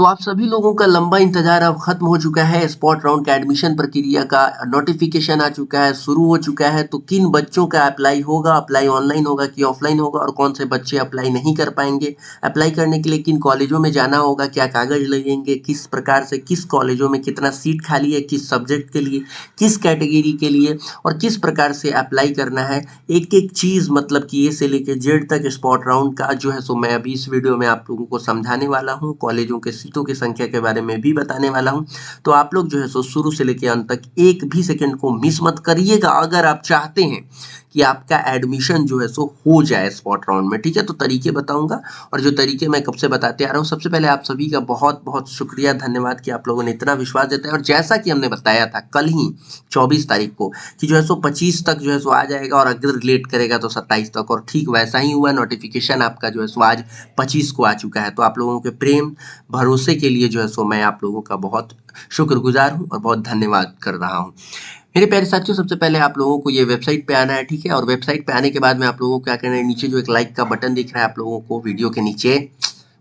तो आप सभी लोगों का लंबा इंतजार अब खत्म हो चुका है। स्पॉट राउंड का एडमिशन प्रक्रिया का नोटिफिकेशन आ चुका है, शुरू हो चुका है। तो किन बच्चों का अप्लाई होगा, अप्लाई ऑनलाइन होगा कि ऑफलाइन होगा, और कौन से बच्चे अप्लाई नहीं कर पाएंगे, अप्लाई करने के लिए किन कॉलेजों में जाना होगा, क्या कागज लगेंगे, किस प्रकार से किस कॉलेजों में कितना सीट खाली है, किस सब्जेक्ट के लिए, किस कैटेगरी के लिए, और किस प्रकार से अप्लाई करना है, एक एक चीज़ मतलब कि ए से लेके जेड तक स्पॉट राउंड का जो है सो मैं अभी इस वीडियो में आप लोगों को समझाने वाला हूँ। कॉलेजों के सीटों की संख्या के बारे में भी बताने वाला हूँ। तो आप लोग जो है सो शुरू से लेके अंत तक एक भी सेकंड को मिस मत करिएगा अगर आप चाहते हैं कि आपका एडमिशन जो है सो हो जाए स्पॉट राउंड में। ठीक है, तो तरीके बताऊंगा, और जो तरीके मैं कब से बताते आ रहा हूँ। सबसे पहले आप सभी का बहुत बहुत शुक्रिया, धन्यवाद कि आप लोगों ने इतना विश्वास देता है। और जैसा कि हमने बताया था कल ही 24 तारीख को कि जो है सो 25 तक जो है सो आ जाएगा, और अगर लेट करेगा तो 27 तक, और ठीक वैसा ही हुआ। नोटिफिकेशन आपका जो है सो आज 25 को आ चुका है। तो आप लोगों के प्रेम भरोसे के लिए जो है सो मैं आप लोगों का बहुत शुक्रगुजार हूँ और बहुत धन्यवाद कर रहा हूँ। मेरे प्यारे साथियों, सबसे पहले आप लोगों को ये वेबसाइट पे आना है। ठीक है, और वेबसाइट पे आने के बाद में आप लोगों को क्या करना है, नीचे जो एक लाइक का बटन दिख रहा है आप लोगों को वीडियो के नीचे,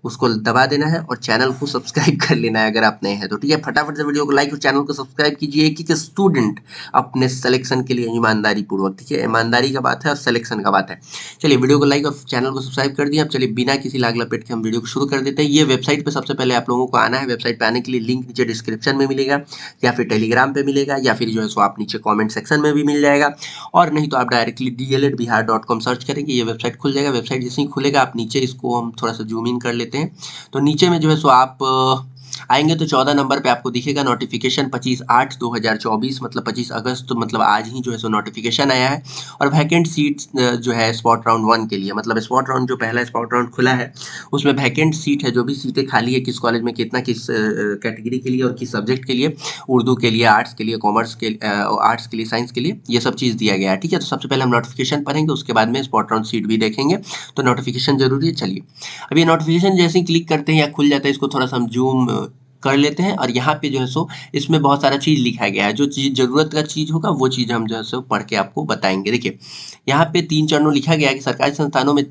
उसको दबा देना है और चैनल को सब्सक्राइब कर लेना है अगर आप नए हैं तो। ठीक है, फटाफट से वीडियो को लाइक और चैनल को सब्सक्राइब कीजिए। एक स्टूडेंट अपने सिलेक्शन के लिए ईमानदारी पूर्वक, ठीक है, ईमानदारी का बात है और सिलेक्शन का बात है। चलिए, वीडियो को लाइक और चैनल को सब्सक्राइब कर दिया। अब चलिए बिना किसी लाग लपेट के हम वीडियो को शुरू कर देते हैं। ये वेबसाइट पे सबसे पहले आप लोगों को आना है। वेबसाइट पे आने के लिए लिंक नीचे डिस्क्रिप्शन में मिलेगा, या फिर टेलीग्राम पे मिलेगा, या फिर जो है सो आप नीचे कॉमेंट सेक्शन में भी मिल जाएगा, और नहीं तो आप डायरेक्टली dledbihar.com सर्च करेंगे, ये वेबसाइट खुल जाएगा। वेबसाइट जैसे ही खुलेगा, आप नीचे इसको हम थोड़ा सा जूम इन कर लेते हैं। तो नीचे में जो है सो आप आएंगे तो 14 नंबर पे आपको दिखेगा नोटिफिकेशन 25/8/2024, मतलब 25 अगस्त, तो मतलब आज ही जो है सो नोटिफिकेशन आया है। और वैकेंट सीट जो है स्पॉट राउंड 1 के लिए, मतलब स्पॉट राउंड जो पहला स्पॉट राउंड खुला है उसमें वैकेंट सीट है, जो भी सीटें खाली है, किस कॉलेज में कितना, किस कैटेगरी के लिए और किस सब्जेक्ट के लिए, उर्दू के लिए, आर्ट्स के लिए, कॉमर्स के आर्ट्स के लिए, साइंस के लिए, ये सब चीज़ दिया गया है। ठीक है, तो सबसे पहले हम नोटिफिकेशन पढ़ेंगे, उसके बाद में स्पॉट राउंड सीट भी देखेंगे। तो नोटिफिकेशन जरूरी है। चलिए, अब ये नोटिफिकेशन जैसे ही क्लिक करते हैं या खुल जाता है, इसको थोड़ा सा हम जूम कर लेते हैं। और यहाँ पे जो है सो इसमें बहुत सारा चीज़ लिखा गया है। जो चीज़ ज़रूरत का चीज़ होगा वो चीज़ हम जो है सो पढ़ के आपको बताएंगे। देखिए, यहाँ पे 3 चरणों लिखा गया है कि सरकारी संस्थानों में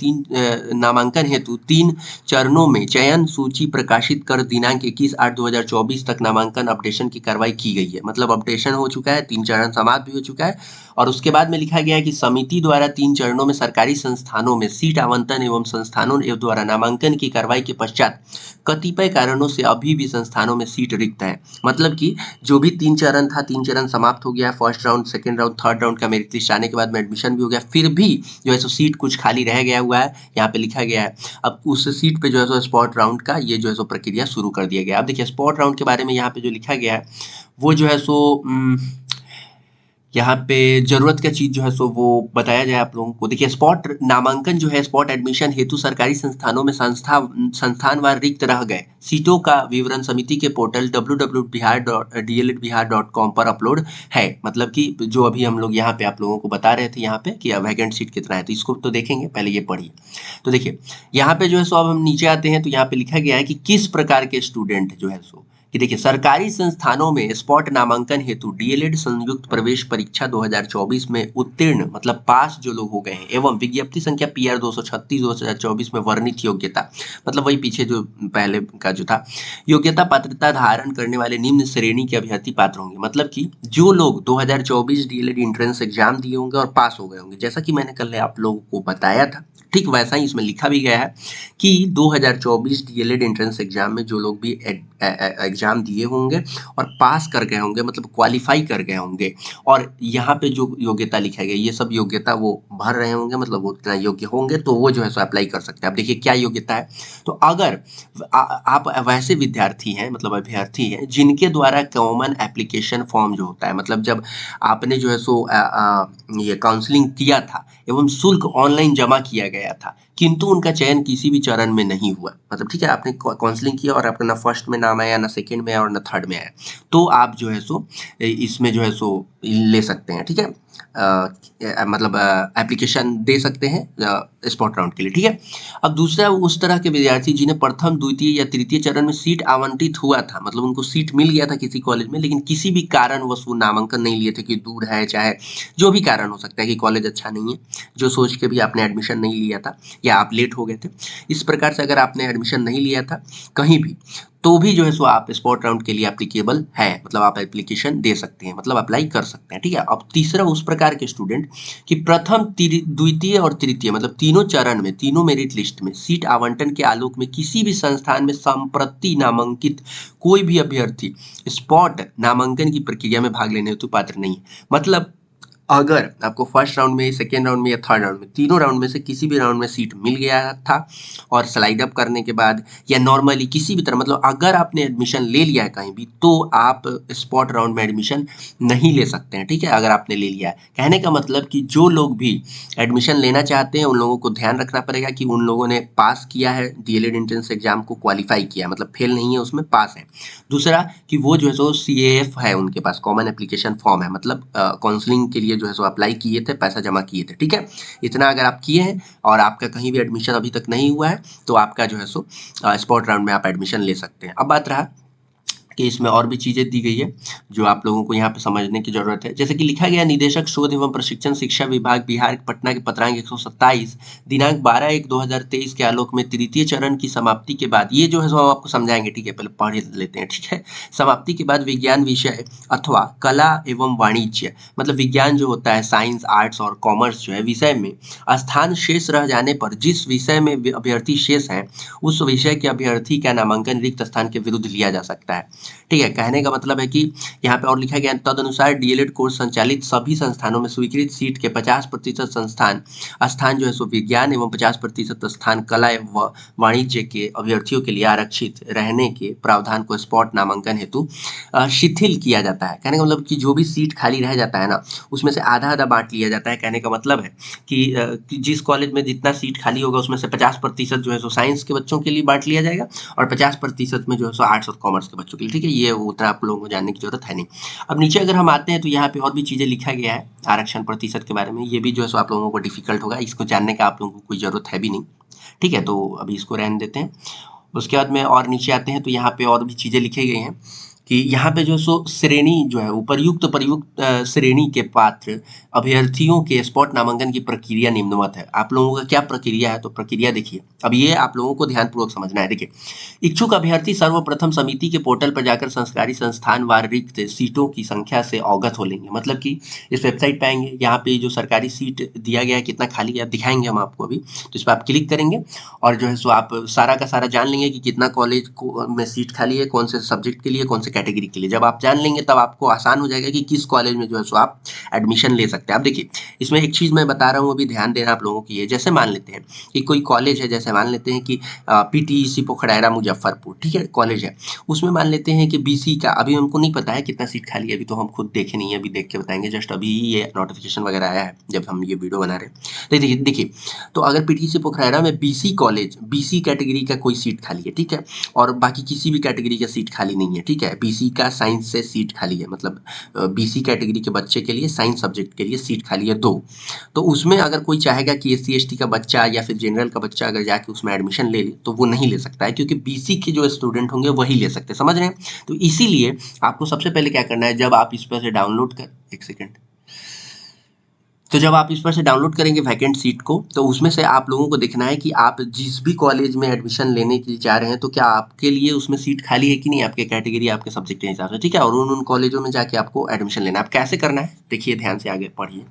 नामांकन हेतु 3 चरणों में चयन सूची प्रकाशित कर दिनांक 21/8/2024 तक नामांकन अपडेशन की कार्रवाई की गई है। मतलब अपडेशन हो चुका है, 3 चरण समाप्त भी हो चुका है। और उसके बाद में लिखा गया है कि समिति द्वारा 3 चरणों में सरकारी संस्थानों में सीट आवंटन एवं संस्थानों द्वारा नामांकन की कार्रवाई के पश्चात कतिपय कारणों से अभी भी संस्थानों में सीट रिक्त है। मतलब कि जो भी 3 चरण था, 3 चरण समाप्त हो गया, first round, second round, third round का मेरिट लिस्ट आने के बाद में एडमिशन भी हो गया, फिर भी जो है सो सीट कुछ खाली रह गया हुआ है, यहाँ पे लिखा गया है। अब उस सीट पे जो है सो स्पॉट राउंड का ये जो है सो प्रक्रिया शुरू कर दिया गया। अब देखिए, स्पॉट राउंड के बारे में यहाँ पे जो लिखा गया है वो जो है सो यहाँ पे जरूरत का चीज जो है सो वो बताया जाए आप लोगों को। देखिए, स्पॉट नामांकन जो है स्पॉट एडमिशन हेतु सरकारी संस्थानों में संस्थानवार रिक्त रह गए सीटों का विवरण समिति के पोर्टल www.dledbihar.com पर अपलोड है। मतलब कि जो अभी हम लोग यहाँ पे आप लोगों को बता रहे थे यहाँ पे कि वैकेंट सीट कितना है, तो इसको तो देखेंगे, पहले ये पढ़िए। तो देखिए, यहाँ पे जो है सो अब हम नीचे आते हैं तो यहाँ पे लिखा गया है कि किस प्रकार के स्टूडेंट जो है सो, कि देखिए, सरकारी संस्थानों में स्पॉट नामांकन हेतु डीएलएड संयुक्त प्रवेश परीक्षा 2024 में उत्तीर्ण, मतलब पास जो लोग हो गए हैं, एवं विज्ञप्ति संख्या PR 236 2024 में वर्णित योग्यता, मतलब वही पीछे जो पहले का जो था, योग्यता पात्रता धारण करने वाले निम्न श्रेणी के अभ्यर्थी पात्र होंगे। मतलब कि जो लोग 2024 डीएलएड एंट्रेंस एग्जाम दिए होंगे और पास हो गए होंगे, जैसा कि मैंने कल आप लोगों को बताया था, ठीक वैसा ही इसमें लिखा भी गया है कि 2024 डीएलएड एंट्रेंस एग्जाम में जो लोग भी एग्जाम दिए होंगे और पास कर गए होंगे, मतलब क्वालिफाई कर गए होंगे, और यहाँ पे जो योग्यता लिखा गया, ये सब योग्यता वो भर रहे होंगे, मतलब वो उतना योग्य होंगे, तो वो जो है सो अप्लाई कर सकते हैं। अब देखिए क्या योग्यता है। तो अगर आप वैसे विद्यार्थी हैं, मतलब अभ्यर्थी हैं, जिनके द्वारा कॉमन एप्लीकेशन फॉर्म जो होता है, मतलब जब आपने जो है सो ये काउंसलिंग किया था एवं शुल्क ऑनलाइन जमा किया गया था, किंतु उनका चयन किसी भी चरण में नहीं हुआ, मतलब ठीक है, आपने काउंसलिंग किया और आपका ना फर्स्ट में नाम आया, ना सेकंड में आया, और ना थर्ड में आया, तो आप जो है सो इसमें जो है सो ले सकते हैं। ठीक है, मतलब एप्लीकेशन दे सकते हैं स्पॉट राउंड के लिए। ठीक है, अब दूसरा, उस तरह के विद्यार्थी जिन्हें प्रथम, द्वितीय या तृतीय चरण में सीट आवंटित हुआ था, मतलब उनको सीट मिल गया था किसी कॉलेज में, लेकिन किसी भी कारणवश वो नामांकन नहीं लिए थे, कि दूर है, चाहे जो भी कारण हो सकता है, कि कॉलेज अच्छा नहीं है, जो सोच के भी आपने एडमिशन नहीं लिया था, या आप लेट हो गए थे, इस प्रकार से अगर आपने एडमिशन नहीं लिया था कहीं भी, तो भी जो है सो आप स्पॉट राउंड के लिए एप्लीकेबल है, मतलब आप एप्लीकेशन दे सकते हैं, मतलब अप्लाई कर सकते हैं, ठीक है। अब तीसरा उस प्रकार के स्टूडेंट कि प्रथम द्वितीय और तृतीय मतलब तीनों चरण में, तीनों मेरिट लिस्ट में सीट आवंटन के आलोक में किसी भी संस्थान में संप्रति नामांकित कोई भी अभ्यर्थी स्पॉट नामांकन की प्रक्रिया में भाग लेने हेतु पात्र नहीं है। मतलब अगर आपको फर्स्ट राउंड में, सेकेंड राउंड में या थर्ड राउंड में, तीनों राउंड में से किसी भी राउंड में सीट मिल गया था और स्लाइड अप करने के बाद या नॉर्मली किसी भी तरह, मतलब अगर आपने एडमिशन ले लिया है कहीं भी, तो आप स्पॉट राउंड में एडमिशन नहीं ले सकते हैं, ठीक है। अगर आपने ले लिया है, कहने का मतलब कि जो लोग भी एडमिशन लेना चाहते हैं उन लोगों को ध्यान रखना पड़ेगा कि उन लोगों ने पास किया है डीएलएड एंट्रेंस एग्जाम को, क्वालिफाई किया है, मतलब फेल नहीं है उसमें, पास है। दूसरा कि वो जो है सो CAF है उनके पास, कॉमन एप्लीकेशन फॉर्म है, मतलब काउंसलिंग के लिए जो है सो अप्लाई किए थे, पैसा जमा किए थे, ठीक है। इतना अगर आप किए हैं और आपका कहीं भी एडमिशन अभी तक नहीं हुआ है तो आपका जो है सो स्पॉट राउंड में आप एडमिशन ले सकते हैं। अब बात रहा कि इसमें और भी चीज़ें दी गई है जो आप लोगों को यहाँ पे समझने की जरूरत है। जैसे कि लिखा गया, निदेशक शोध एवं प्रशिक्षण शिक्षा विभाग बिहार पटना के पत्रांक 127 दिनांक 12/1/2023 के आलोक में तृतीय चरण की समाप्ति के बाद, ये जो है सो हम आपको समझाएंगे, ठीक है, पहले पढ़ लेते हैं, ठीक है। समाप्ति के बाद विज्ञान विषय अथवा कला एवं वाणिज्य, मतलब विज्ञान जो होता है, साइंस, आर्ट्स और कॉमर्स जो है, विषय में स्थान शेष रह जाने पर जिस विषय में अभ्यर्थी शेष है उस विषय के अभ्यर्थी का नामांकन रिक्त स्थान के विरुद्ध लिया जा सकता है, ठीक है। कहने का मतलब है कि यहाँ पे और लिखा गया, तदनुसार डीएलएड कोर्स संचालित सभी संस्थानों में स्वीकृत सीट के 50% स्थान जो है सो विज्ञान एवं 50% स्थान कला एवं वाणिज्य के अभ्यर्थियों के लिए आरक्षित रहने के प्रावधान को स्पॉट नामांकन हेतु शिथिल किया जाता है। कहने का मतलब कि जो भी सीट खाली रह जाता है ना, उसमें से आधा आधा बांट लिया जाता है। कहने का मतलब है कि जिस कॉलेज में जितना सीट खाली होगा उसमें से 50% जो है सो साइंस के बच्चों के लिए बांट लिया जाएगा और 50% में जो है सो आर्ट्स और कॉमर्स के बच्चों के लिए, ठीक है। ये उतना आप लोगों को जानने की जरूरत है नहीं। अब नीचे अगर हम आते हैं तो यहाँ पे और भी चीजें लिखा गया है आरक्षण प्रतिशत के बारे में, ये भी जो है सो आप लोगों को डिफिकल्ट होगा, इसको जानने का आप लोगों को कोई जरूरत है भी नहीं, ठीक है। तो अभी इसको रहने देते हैं। उसके बाद में और नीचे आते हैं तो यहाँ पे और भी चीजें लिखी गई हैं कि यहाँ पे जो सो श्रेणी जो है, उपर्युक्त प्रयुक्त श्रेणी के पात्र अभ्यर्थियों के स्पॉट नामांकन की प्रक्रिया निम्नवत है। आप लोगों का क्या प्रक्रिया है, तो प्रक्रिया देखिए, अब ये आप लोगों को ध्यानपूर्वक समझना है। देखिए, इच्छुक अभ्यर्थी सर्वप्रथम समिति के पोर्टल पर जाकर संस्कारी संस्थान वार रिक्त सीटों की संख्या से अवगत हो लेंगे। मतलब कि इस वेबसाइट पे आएंगे, यहाँ पे जो सरकारी सीट दिया गया है कितना खाली है दिखाएंगे हम आपको अभी, तो इस पर आप क्लिक करेंगे और जो है सो आप सारा का सारा जान लेंगे कि कितना कॉलेज में सीट खाली है, कौन से सब्जेक्ट के लिए, कौन से कैटेगरी के लिए। जब आप जान लेंगे तब आपको आसान हो जाएगा कि किस कॉलेज में जो है सो आप एडमिशन ले सकते हैं। अब देखिए, इसमें एक चीज मैं बता रहा हूँ, अभी ध्यान देना आप लोगों की है। जैसे मान लेते हैं कि कोई कॉलेज है, जैसे मान लेते हैं कि PTEC पोखरायरा मुजफ्फरपुर, ठीक है, कॉलेज है। उसमें मान लेते हैं कि BC का, अभी हमको नहीं पता है कितना सीट खाली है, अभी तो हम खुद देखे नहीं है, अभी देख के बताएंगे, जस्ट अभी ये नोटिफिकेशन वगैरह आया है जब हम ये वीडियो बना रहे हैं। तो देखिए, तो अगर PTEC पोखरायरा में BC कॉलेज, BC कैटेगरी का कोई सीट खाली है, ठीक है, और बाकी किसी भी कैटेगरी का सीट खाली नहीं है, ठीक है। BC का साइंस से सीट खाली है, मतलब BC कैटेगरी के बच्चे के लिए साइंस सब्जेक्ट के लिए सीट खाली है 2। तो उसमें अगर कोई चाहेगा कि SC ST का बच्चा या फिर जनरल का बच्चा अगर जाके उसमें एडमिशन ले ले तो वो नहीं ले सकता है, क्योंकि BC के जो स्टूडेंट होंगे वही ले सकते हैं, समझ रहे हैं। तो इसीलिए आपको सबसे पहले क्या करना है, जब आप इस पर से डाउनलोड कर, एक सेकेंड, तो जब आप इस पर से डाउनलोड करेंगे वैकेंट सीट को, तो उसमें से आप लोगों को देखना है कि आप जिस भी कॉलेज में एडमिशन लेने के लिए जा रहे हैं तो क्या आपके लिए उसमें सीट खाली है कि नहीं, आपके कैटेगरी, आपके सब्जेक्ट के हिसाब से, ठीक है। और उन कॉलेजों में जाके आपको एडमिशन लेना है। आप कैसे करना है देखिए, ध्यान से आगे पढ़िए।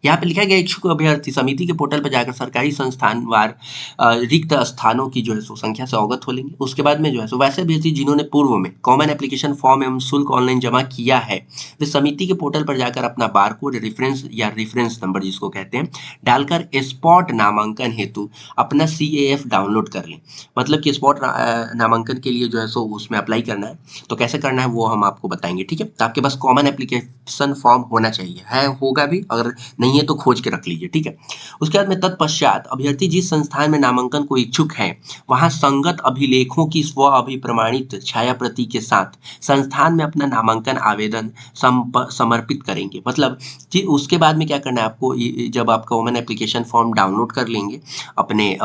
यहाँ पे लिखा गया, इच्छुक अभ्यर्थी समिति के पोर्टल पर जाकर सरकारी संस्थान वार रिक्त स्थानों की जो है सो संख्या से अवगत हो लेंगे। उसके बाद में जो है सो वैसे अभ्यर्थी जिन्होंने पूर्व में कॉमन एप्लीकेशन फॉर्म एवं शुल्क ऑनलाइन जमा किया है, वे समिति के पोर्टल पर जाकर अपना बारकोड, रेफरेंस या रेफरेंस नंबर जिसको कहते हैं, डालकर स्पॉट नामांकन हेतु अपना CAF डाउनलोड कर लें। मतलब कि स्पॉट नामांकन के लिए जो है सो उसमें अप्लाई करना है, तो कैसे करना है वो हम आपको बताएंगे, ठीक है। तो आपके पास कॉमन एप्लीकेशन फॉर्म होना चाहिए, है, होगा भी, अगर नहीं है तो खोज के रख लीजिए, ठीक है। उसके बाद में तत्पश्चात अभ्यर्थी जिस संस्थान में नामांकन को इच्छुक है वहां संगत अभिलेखों की स्व अभिप्रमाणित छाया प्रति के साथ संस्थान में अपना नामांकन आवेदन समर्पित करेंगे। मतलब कि उसके बाद में क्या करना है आपको, जब आप कॉमन एप्लीकेशन फॉर्म डाउनलोड कर लेंगे अपने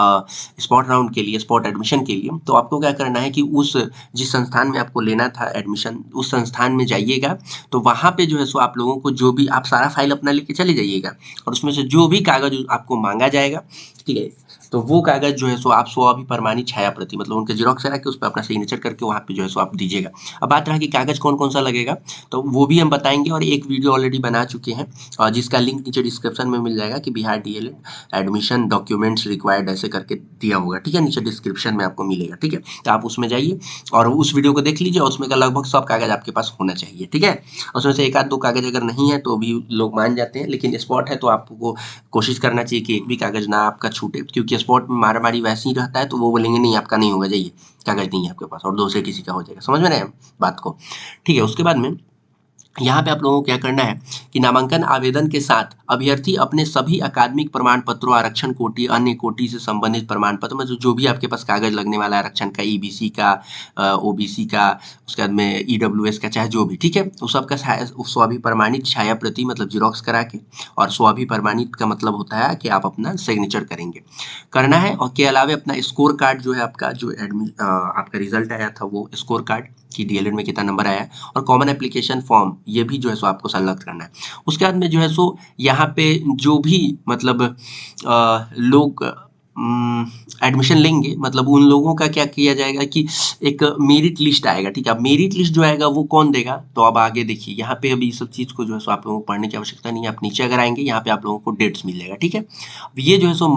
स्पॉट राउंड के लिए, स्पॉट एडमिशन के लिए, तो आपको क्या करना है कि उस जिस संस्थान में आपको लेना था एडमिशन, उस संस्थान में जाइएगा। तो वहां पे जो है सो आप लोगों को जो भी, आप सारा फाइल अपना लेके चले जाइएगा और उसमें से जो भी कागज आपको मांगा जाएगा, ठीक है, तो वो कागज जो है सो आप स्वअभिप्रमाणित छाया प्रति मतलब उनके जेरॉक्स करा के उस पर अपना सिग्नेचर करके वहाँ पे जो है सो आप दीजिएगा। अब बात रहा कि कागज कौन कौन सा लगेगा, तो वो भी हम बताएंगे और एक वीडियो ऑलरेडी बना चुके हैं और जिसका लिंक नीचे डिस्क्रिप्शन में मिल जाएगा कि Bihar DElEd admission documents required ऐसे करके दिया होगा, ठीक है, नीचे डिस्क्रिप्शन में आपको मिलेगा, ठीक है। तो आप उसमें जाइए और उस वीडियो को देख लीजिए और उसमें का लगभग सब कागज आपके पास होना चाहिए, ठीक है। उसमें से एक आध दो कागज अगर नहीं है तो भी लोग मान जाते हैं, लेकिन स्पॉट है तो आपको कोशिश करना चाहिए कि एक भी कागज ना आपका छूटे, क्योंकि स्पॉट में मारा मारी वैसे ही रहता है तो वो बोलेंगे नहीं आपका नहीं होगा, जाइए कागज नहीं है आपके पास, और दूसरे किसी का हो जाएगा। समझ में रहे बात को, ठीक है। उसके बाद में यहाँ पे आप लोगों को क्या करना है कि नामांकन आवेदन के साथ अभ्यर्थी अपने सभी अकादमिक प्रमाण पत्रों, आरक्षण कोटि, अन्य कोटि से संबंधित प्रमाण पत्र, मतलब जो भी आपके पास कागज लगने वाला है, आरक्षण का, ईबीसी का, ओबीसी का, उसके बाद में ईडब्ल्यूएस का, चाहे जो भी, ठीक है, उस सब का स्वाभिप्रमाणित छाया प्रति मतलब जीरोक्स करा के, और स्वाभिप्रमाणित का मतलब होता है कि आप अपना सिग्नेचर करेंगे करना है। और के अलावा अपना स्कोर कार्ड जो है आपका जो आपका रिजल्ट आया था वो स्कोर कार्ड कि डीएलएड में कितना नंबर आया है, और कॉमन एप्लीकेशन फॉर्म ये भी जो है सो आपको संलग्न करना है। उसके बाद में जो है सो यहाँ पे जो भी मतलब लोग एडमिशन लेंगे, मतलब उन लोगों का क्या किया जाएगा कि एक मेरिट लिस्ट आएगा, ठीक है। अब मेरिट लिस्ट जो आएगा वो कौन देगा, तो अब आगे देखिए यहाँ पे अभी सब चीज़ को जो है सो आप लोगों को पढ़ने की आवश्यकता नहीं है, आप नीचे अगर आएंगे यहाँ पे आप लोगों को डेट्स मिल जाएगा, ठीक है। अब ये जो है सो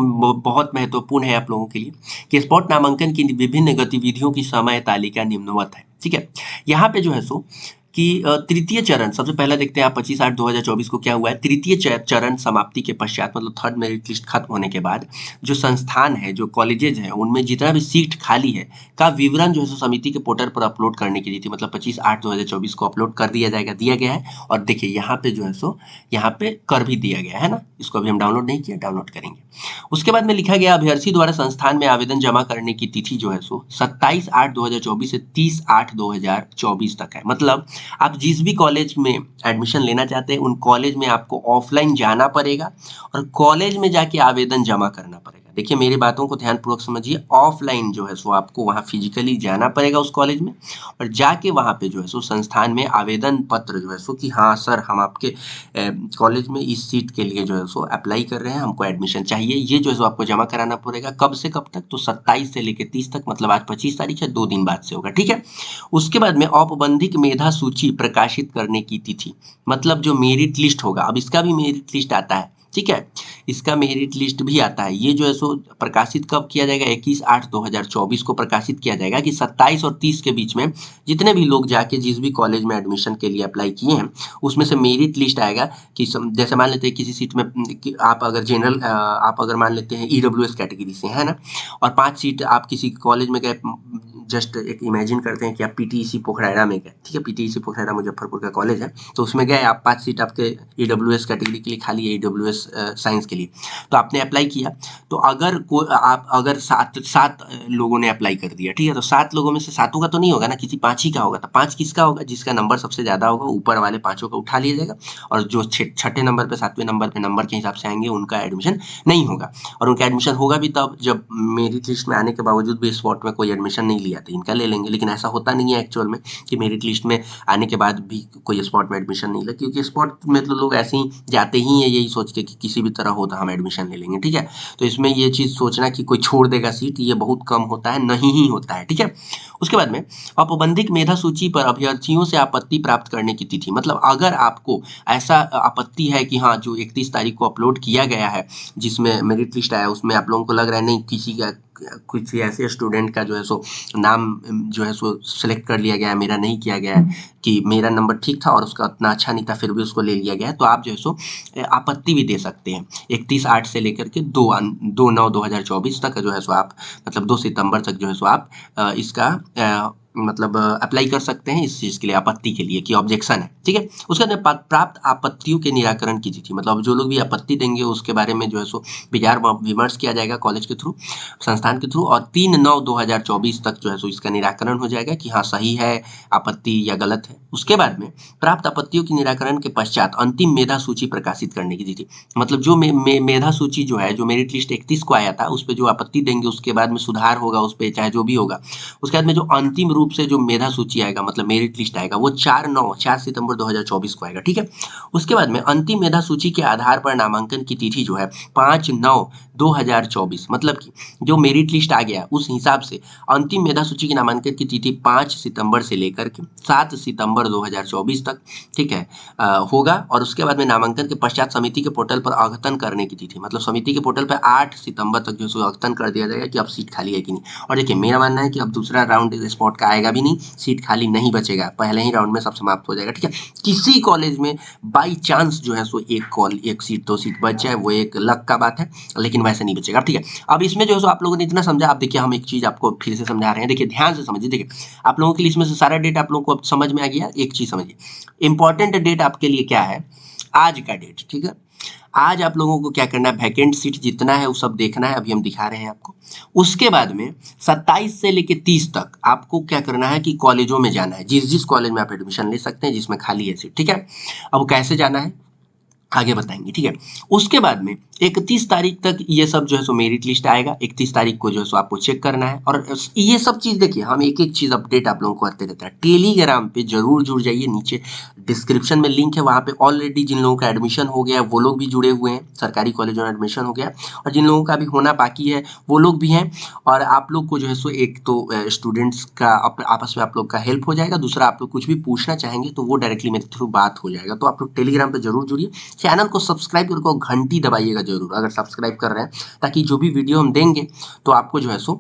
बहुत महत्वपूर्ण है आप लोगों के लिए कि स्पॉट नामांकन की विभिन्न गतिविधियों की समय तालिका निम्नवत है, ठीक है। यहाँ पे जो है सो कि तृतीय चरण सबसे पहला देखते हैं आप 25/8/2024 को क्या हुआ है। तृतीय चरण समाप्ति के पश्चात मतलब थर्ड मेरिट लिस्ट खत्म होने के बाद जो संस्थान है, जो कॉलेजेज है, उनमें जितना भी सीट खाली है का विवरण जो है समिति के पोर्टल पर अपलोड करने की थी, मतलब 25/8/2024 को अपलोड कर दिया जाएगा, दिया गया है। और देखिए यहाँ पे जो है सो यहाँ पे कर भी दिया गया है ना, इसको अभी हम डाउनलोड नहीं किया, डाउनलोड करेंगे। उसके बाद में लिखा गया अभ्यर्थी द्वारा संस्थान में आवेदन जमा करने की तिथि जो है सो 27/8/2024 से 30/8/2024 तक है। मतलब आप जिस भी कॉलेज में एडमिशन लेना चाहते हैं उन कॉलेज में आपको ऑफलाइन जाना पड़ेगा और कॉलेज में जाके आवेदन जमा करना पड़ेगा। देखिए मेरी बातों को ध्यानपूर्वक समझिए, ऑफलाइन जो है सो आपको वहाँ फिजिकली जाना पड़ेगा उस कॉलेज में, और जाके वहाँ पे जो है सो संस्थान में आवेदन पत्र जो है सो कि हाँ सर हम आपके कॉलेज में इस सीट के लिए जो है सो अप्लाई कर रहे हैं, हमको एडमिशन चाहिए, ये जो है सो आपको जमा कराना पड़ेगा। कब से कब तक, तो 27 से लेकर 30 तक, मतलब आज 25 तारीख है, 2 दिन बाद से होगा, ठीक है। उसके बाद में औपबंधिक मेधा सूची प्रकाशित करने की तिथि, मतलब जो मेरिट लिस्ट होगा, अब इसका भी मेरिट लिस्ट आता है, ठीक है, इसका मेरिट लिस्ट भी आता है। ये जो है सो प्रकाशित कब किया जाएगा, 21/8/2024 को प्रकाशित किया जाएगा कि 27 और 30 के बीच में जितने भी लोग जाके जिस भी कॉलेज में एडमिशन के लिए अप्लाई किए हैं उसमें से मेरिट लिस्ट आएगा कि जैसे मान लेते हैं किसी सीट में आप अगर जनरल आप अगर मान लेते हैं ईडब्ल्यूएस कैटेगरी से है ना, और 5 सीट आप किसी कॉलेज में गए, जस्ट एक इमेजिन करते हैं कि आप पीटीईसी पोखरारा में गए, ठीक है, पीटीईसी पोखरारा मुजफ्फरपुर का कॉलेज है, तो उसमें गए आप, 5 सीट आपके ईडब्ल्यूएस कैटेगरी के लिए खाली है, ईडब्ल्यूएस साइंस के लिए, तो आपने अप्लाई किया, तो अगर आप अगर सात लोगों ने अप्लाई कर दिया, ठीक है, तो 7 लोगों में से 7 का तो नहीं होगा ना, किसी 5 ही का होगा, तो 5 किसका होगा, जिसका नंबर सबसे ज़्यादा होगा ऊपर वाले 5 का उठा लिया जाएगा, और जो छठे नंबर पे 7वें नंबर पे नंबर के हिसाब से आएंगे उनका एडमिशन नहीं होगा। और उनका एडमिशन होगा भी तब जब मेरिट लिस्ट में आने के बावजूद भी स्पॉट में कोई एडमिशन नहीं लिया तो इनका ले लेंगे, लेकिन ऐसा होता नहीं है एक्चुअल में कि मेरिट लिस्ट में आने के बाद भी कोई स्पॉट में एडमिशन नहीं ले, क्योंकि स्पॉट में तो लोग ऐसे ही जाते ही हैं यही सोच के कि किसी भी तरह हो तो हम एडमिशन ले लेंगे, ठीक है। तो इसमें ये चीज़ सोचना कि कोई छोड़ देगा सीट, ये बहुत कम होता है, नहीं ही होता है, ठीक है। उसके बाद में औपबंधिक मेधा सूची पर अभ्यर्थियों से आपत्ति प्राप्त करने की तिथि, मतलब अगर आपको ऐसा आपत्ति है कि हाँ जो 31 तारीख को अपलोड किया गया है जिसमें मेरिट लिस्ट आया उसमें आप लोगों को लग रहा है नहीं किसी का कुछ ऐसे स्टूडेंट का जो है सो नाम जो है सो सिलेक्ट कर लिया गया है, मेरा नहीं किया गया है, कि मेरा नंबर ठीक था और उसका उतना अच्छा नहीं था फिर भी उसको ले लिया गया है, तो आप जो है सो आपत्ति भी दे सकते हैं 31/8 से लेकर के 2/9/2024 तक जो है सो आप मतलब 2 सितंबर तक जो है सो आप इसका मतलब अप्लाई कर सकते हैं इस चीज़ के लिए, आपत्ति के लिए कि ऑब्जेक्शन है, ठीक है। उसके बाद प्राप्त आपत्तियों के निराकरण की तिथि, मतलब जो लोग भी आपत्ति देंगे उसके बारे में जो है सो विचार विमर्श किया जाएगा कॉलेज के थ्रू, संस्थान के थ्रू, और 3/9/2024 तक जो है सो इसका निराकरण हो जाएगा कि हाँ सही है आपत्ति या गलत है। उसके बाद में प्राप्त आपत्तियों के निराकरण के पश्चात अंतिम मेधा सूची प्रकाशित करने की तिथि, मतलब जो मेधा सूची जो है, जो मेरिट लिस्ट 31 को आया था उस पर जो आपत्ति देंगे उसके बाद में सुधार होगा उस पर चाहे जो भी होगा, उसके बाद में जो अंतिम रूप रूप से जो मेधा सूची आएगा मतलब मेरिट लिस्ट आएगा वो 4 सितंबर 2024 को आएगा, ठीक है। उसके बाद में अंतिम मेधा सूची के आधार पर नामांकन की तिथि जो है 5/9/2024, मतलब कि जो मेरिट लिस्ट आ गया उस हिसाब से अंतिम मेधा सूची की नामांकन की तिथि 5 सितंबर से लेकर के 7 सितंबर 2024 तक, ठीक है, होगा। और उसके बाद में नामांकन के पश्चात समिति के पोर्टल पर अद्यतन करने की तिथि, मतलब समिति के पोर्टल पर 8 सितंबर तक जो है अद्यतन कर दिया जाएगा कि अब सीट खाली है कि नहीं। और देखिए मेरा मानना है कि अब दूसरा राउंड स्पॉट का आएगा भी नहीं, सीट खाली नहीं बचेगा, पहले ही राउंड में सब समाप्त हो जाएगा, ठीक है। किसी कॉलेज में बाई चांस जो है सो एक सीट 2 सीट बच जाए, वो एक लक का बात है, लेकिन वैसे नहीं बचेगा, ठीक है। अब इसमें जो है सो आप लोगों ने इतना समझा, अब देखिए हम एक चीज आपको फिर से समझा रहे हैं, देखिए ध्यान से समझिए। देखिए आप लोगों के लिए इसमें से सारा डेट आप लोगों को अब समझ में आ गया। एक चीज समझिए, इंपॉर्टेंट डेट आपके लिए क्या है, आज का डेट, ठीक है। आज आप लोगों को क्या करना है, वैकेंट सीट जितना है वो सब देखना है, अभी हम दिखा रहे हैं आपको। उसके बाद में 27 से लेके 30 तक आपको क्या करना है कि कॉलेजों में जाना है, जिस जिस कॉलेज में आप एडमिशन ले सकते हैं जिसमें खाली है सीट, ठीक है। अब कैसे जाना है आगे बताएंगे, ठीक है। उसके बाद में 31 तारीख तक ये सब जो है सो मेरिट लिस्ट आएगा, 31 तारीख को जो है सो आपको चेक करना है। और ये सब चीज देखिए हम एक एक चीज अपडेट आप लोगों को करते रहते हैं। टेलीग्राम पे जरूर जुड़ जाइए, नीचे डिस्क्रिप्शन में लिंक है, वहाँ पे ऑलरेडी जिन लोगों का एडमिशन हो गया है वो लोग भी जुड़े हुए हैं, सरकारी कॉलेजों में एडमिशन हो गया, और जिन लोगों का भी होना बाकी है वो लोग भी हैं। और आप लोग को जो है सो एक तो स्टूडेंट्स का आपस में आप लोग का हेल्प हो जाएगा, दूसरा आप लोग कुछ भी पूछना चाहेंगे तो वो डायरेक्टली मेरे थ्रू बात हो जाएगा। तो आप लोग टेलीग्राम पे जरूर जुड़िए, चैनल को सब्सक्राइब करके घंटी दबाइएगा जरूर अगर सब्सक्राइब कर रहे हैं, ताकि जो भी वीडियो हम देंगे तो आपको जो है सो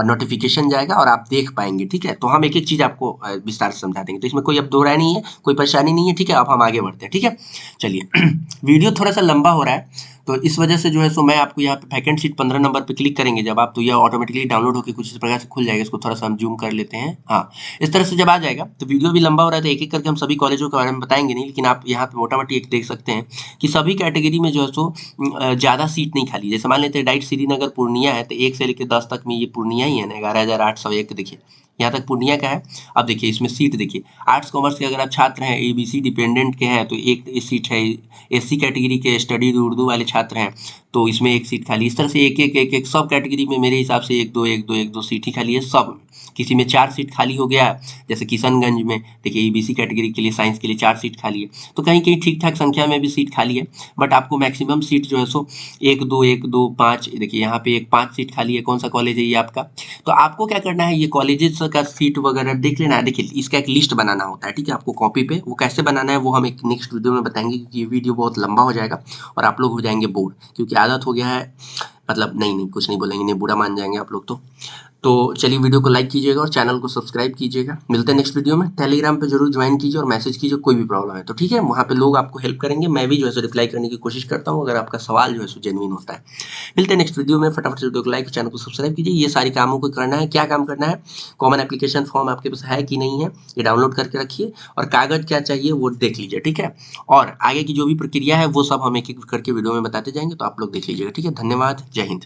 नोटिफिकेशन जाएगा और आप देख पाएंगे, ठीक है। तो हम एक एक चीज आपको विस्तार से समझा देंगे, तो इसमें कोई अब दो राय नहीं है, कोई परेशानी नहीं है, ठीक है। अब हम आगे बढ़ते हैं, ठीक है। चलिए वीडियो थोड़ा सा लंबा हो रहा है तो इस वजह से जो है सो मैं आपको यहाँ पे वैकेंट सीट 15 नंबर पे क्लिक करेंगे जब आप, तो यह ऑटोमेटिकली डाउनलोड होकर कुछ इस प्रकार से खुल जाएगा। इसको थोड़ा सा हम जूम कर लेते हैं, हाँ इस तरह से जब आ जाएगा तो वीडियो भी लंबा हो रहा है तो एक एक करके हम सभी कॉलेजों के बारे में बताएंगे नहीं, लेकिन आप यहाँ पे मोटा मोटी एक देख सकते हैं कि सभी कैटेगरी में जो है सो ज़्यादा सीट नहीं खाली। जैसे मान लेते हैं डाइट श्रीनगर पूर्णिया है तो 1 से लेकर 10 तक में ये पूर्णिया ही है ना, 11,801, देखिए यहाँ तक पूर्णिया का है। अब देखिए इसमें सीट देखिए, आर्ट्स कॉमर्स के अगर आप छात्र हैं, एबीसी डिपेंडेंट के हैं तो एक सीट है, एससी कैटेगरी के स्टडी उर्दू वाले छात्र हैं तो इसमें एक सीट खाली। इस तरह से एक सब कैटेगरी में मेरे हिसाब से एक दो सीट ही खाली है सब। किसी में 4 सीट खाली हो गया है, जैसे किशनगंज में देखिए ईबीसी कैटेगरी के लिए साइंस के लिए 4 सीट खाली है, तो कहीं कहीं ठीक ठाक संख्या में भी सीट खाली है। बट आपको मैक्सिमम सीट जो है सो 1 2 5, देखिए यहाँ पे 5 सीट खाली है। कौन सा कॉलेज है ये आपका, तो आपको क्या करना है ये कॉलेजेस का सीट वगैरह देख लेना है। देखिए इसका एक लिस्ट बनाना होता है, ठीक है, आपको कॉपी पे। वो कैसे बनाना है वो हम एक नेक्स्ट वीडियो में बताएंगे, क्योंकि ये वीडियो बहुत लंबा हो जाएगा और आप लोग हो जाएंगे बोर, क्योंकि आदत हो गया है, मतलब नहीं कुछ नहीं बोलेंगे, नहीं बुरा मान जाएंगे आप लोग। तो चलिए वीडियो को लाइक कीजिएगा और चैनल को सब्सक्राइब कीजिएगा। मिलते हैं नेक्स्ट वीडियो में। टेलीग्राम पे जरूर ज्वाइन कीजिए और मैसेज कीजिए कोई भी प्रॉब्लम है तो, ठीक है। वहाँ पे लोग आपको हेल्प करेंगे, मैं भी जो है सो रिप्लाई करने की कोशिश करता हूँ अगर आपका सवाल जो है सो जेन्युइन होता है। मिलते हैं नेक्स्ट वीडियो में, फटाफट से वीडियो को लाइक, चैनल को सब्सक्राइब कीजिए। ये सारी कामों को करना है, क्या काम करना है, कॉमन एप्लीकेशन फॉर्म आपके पास है कि नहीं है ये डाउनलोड करके रखिए, और कागज क्या चाहिए वो देख लीजिए, ठीक है। और आगे की जो भी प्रक्रिया है वो सब हम एक एक करके वीडियो में बताते जाएंगे, तो आप लोग देख लीजिएगा, ठीक है। धन्यवाद, जय हिंद।